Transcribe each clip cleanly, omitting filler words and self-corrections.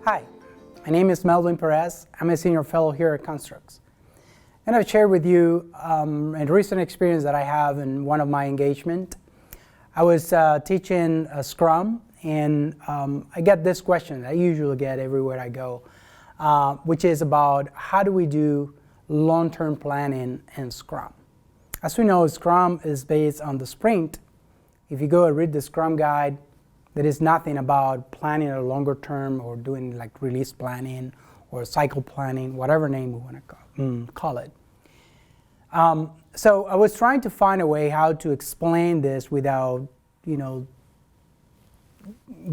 Hi, my name is Melvin Perez. I'm a senior fellow here at Construx. And I've shared with you a recent experience that I have in one of my engagements. I was teaching Scrum, and I get this question I usually get everywhere I go, which is about how do we do long-term planning in Scrum. As we know, Scrum is based on the sprint. If you go and read the Scrum guide, there is nothing about planning a longer term or doing like release planning or cycle planning, whatever name we want to call it. So I was trying to find a way how to explain this without,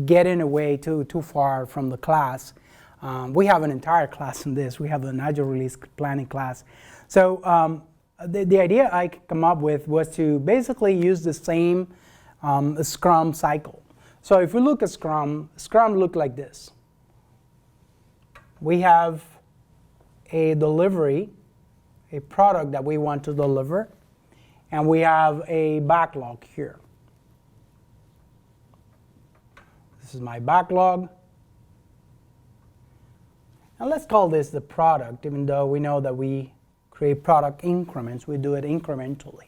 getting away too far from the class. We have an entire class in this. We have an Agile Release Planning class. So the idea I come up with was to basically use the same Scrum cycle. So if we look at Scrum look like this. We have a delivery, a product that we want to deliver, and we have a backlog here. This is my backlog. And let's call this the product, even though we know that we create product increments, we do it incrementally.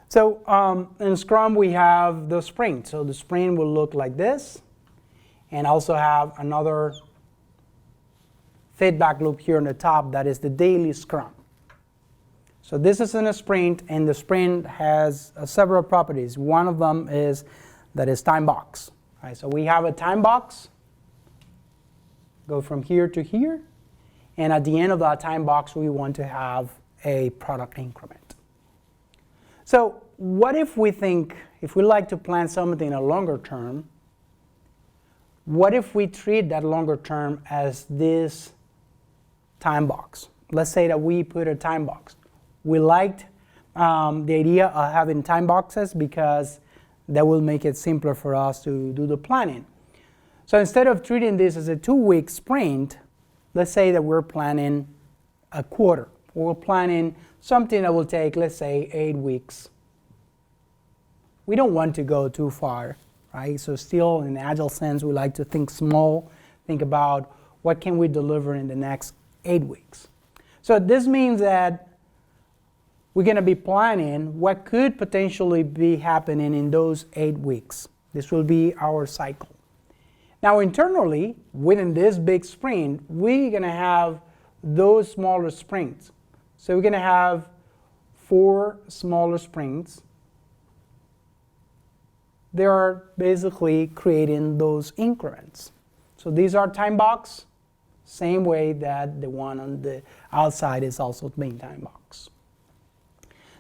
So in Scrum we have the sprint. So the sprint will look like this, and also have another feedback loop here on the top that is the daily Scrum. So this is in a sprint, and the sprint has several properties. One of them is that is time box. Right? So we have a time box, go from here to here, and at the end of that time box we want to have a product increment. So what if we like to plan something in a longer term, what if we treat that longer term as this time box? Let's say that we put a time box. We liked the idea of having time boxes because that will make it simpler for us to do the planning. So instead of treating this as a 2-week sprint, let's say that we're planning a quarter. We're planning something that will take, let's say, 8 weeks. We don't want to go too far, right? So still, in the Agile sense, we like to think small, think about what can we deliver in the next 8 weeks. So this means that we're going to be planning what could potentially be happening in those 8 weeks. This will be our cycle. Now internally, within this big sprint, we're going to have those smaller sprints. So we're going to have 4 smaller sprints. They are basically creating those increments. So these are time box, same way that the one on the outside is also the main time box.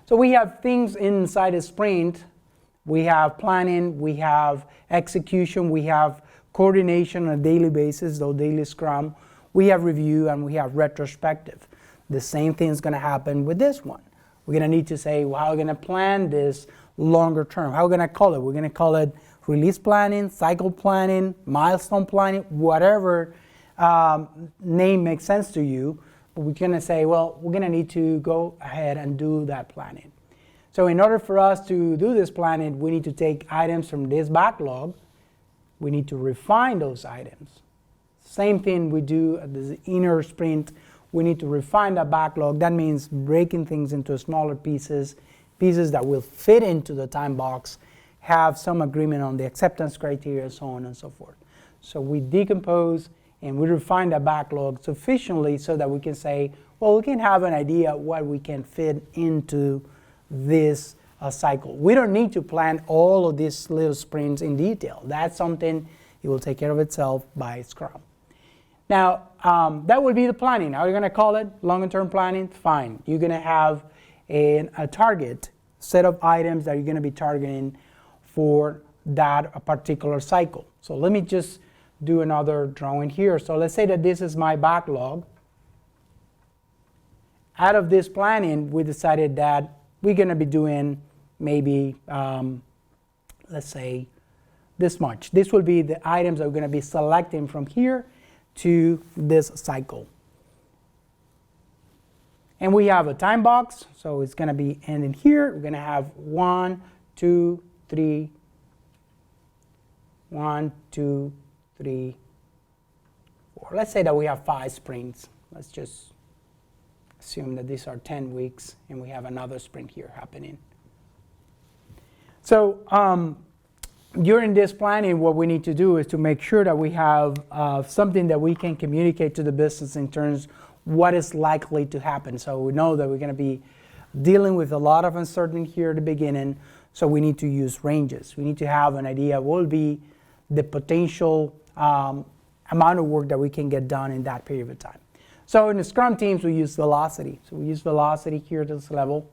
So we have things inside a sprint. We have planning, we have execution, we have coordination on a daily basis, though daily Scrum. We have review, and we have retrospective. The same thing is going to happen with this one. We're going to need to say, well, how are we going to plan this longer term? How are we going to call it? We're going to call it release planning, cycle planning, milestone planning, whatever name makes sense to you. But we're going to say, well, we're going to need to go ahead and do that planning. So in order for us to do this planning, we need to take items from this backlog. We need to refine those items. Same thing we do at the inner sprint. We need to refine that backlog. That means breaking things into smaller pieces that will fit into the time box, have some agreement on the acceptance criteria, so on and so forth. So we decompose and we refine the backlog sufficiently so that we can say, well, we can have an idea what we can fit into this cycle. We don't need to plan all of these little sprints in detail. That's something it will take care of itself by Scrum. Now, that will be the planning. How are you going to call it? Longer-term planning? Fine. You're going to have a target set of items that you're going to be targeting for that particular cycle. So let me just do another drawing here. So let's say that this is my backlog. Out of this planning, we decided that we're going to be doing maybe, let's say, this much. This will be the items that we're going to be selecting from here to this cycle. And we have a time box, so it's going to be ending here. We're going to have 1, 2, 3, 1, 2, 3, 4. or let's say that we have 5 sprints. Let's just assume that these are 10 weeks and we have another sprint here happening. So during this planning, what we need to do is to make sure that we have something that we can communicate to the business in terms of what is likely to happen. So we know that we're going to be dealing with a lot of uncertainty here at the beginning, so we need to use ranges. We need to have an idea of what will be the potential amount of work that we can get done in that period of time. So in the Scrum teams, we use velocity. So we use velocity here at this level.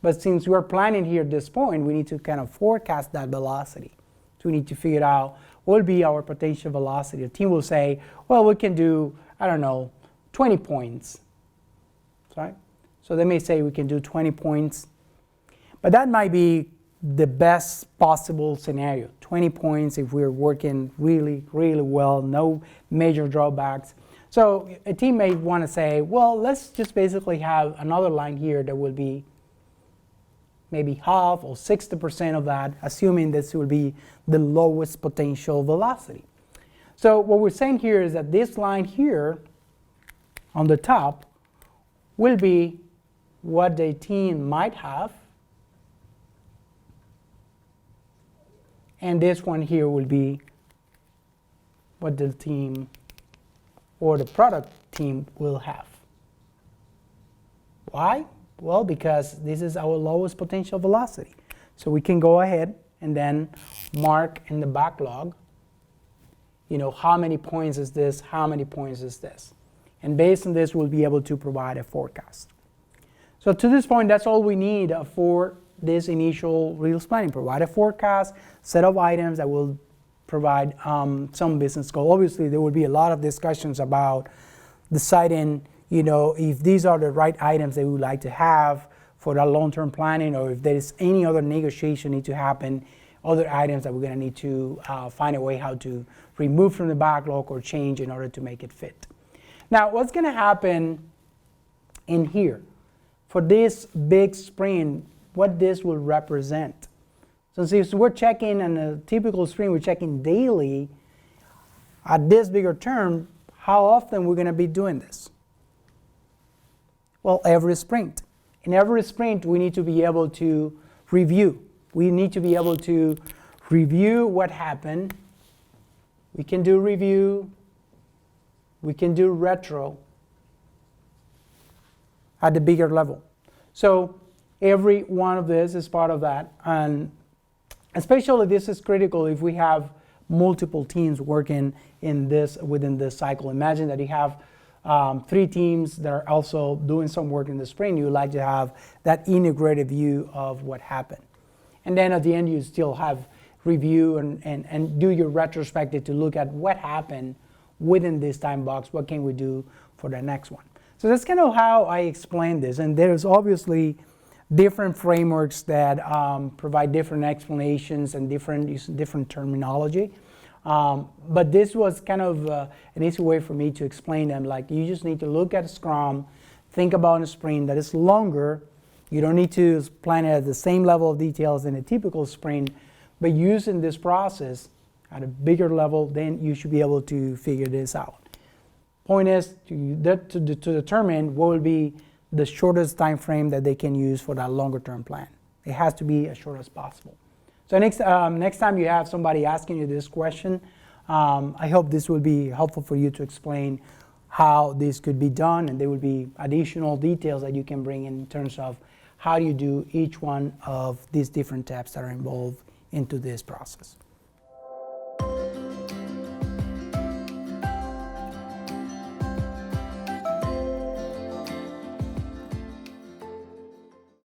But since we're planning here at this point, we need to kind of forecast that velocity. So we need to figure out what will be our potential velocity. The team will say, well, we can do, I don't know, 20 points. Right? So they may say we can do 20 points. But that might be the best possible scenario. 20 points if we're working really, really well, no major drawbacks. So a team may want to say, well, let's just basically have another line here that will be maybe half or 60% of that, assuming this will be the lowest potential velocity. So what we're saying here is that this line here on the top will be what the team might have, and this one here will be what the team or the product team will have. Why? Well, because this is our lowest potential velocity. So we can go ahead and then mark in the backlog, how many points is this, how many points is this. And based on this, we'll be able to provide a forecast. So to this point, that's all we need for this initial resource planning. Provide a forecast, set of items that will provide some business goal. Obviously, there will be a lot of discussions about deciding, if these are the right items that we would like to have for that long-term planning, or if there is any other negotiation need to happen, other items that we're going to need to find a way how to remove from the backlog or change in order to make it fit. Now, what's going to happen in here for this big sprint? What this will represent? So since we're checking on a typical sprint, we're checking daily. At this bigger term, how often we're going to be doing this? Well, every sprint. In every sprint, we need to be able to review. We need to be able to review what happened. We can do review. We can do retro at the bigger level. So every one of this is part of that. And especially this is critical if we have multiple teams working within this cycle. Imagine that you have 3 teams that are also doing some work in the sprint. You would like to have that integrated view of what happened. And then at the end, you still have review and do your retrospective to look at what happened within this time box. What can we do for the next one? So that's kind of how I explain this. And there's obviously different frameworks that provide different explanations and different terminology. But this was kind of an easy way for me to explain them. Like, you just need to look at Scrum, think about a sprint that is longer. You don't need to plan it at the same level of details in a typical sprint, but using this process at a bigger level, then you should be able to figure this out. Point is to determine what will be the shortest time frame that they can use for that longer term plan. It has to be as short as possible. So next time you have somebody asking you this question, I hope this will be helpful for you to explain how this could be done, and there will be additional details that you can bring in terms of how you do each one of these different steps that are involved into this process.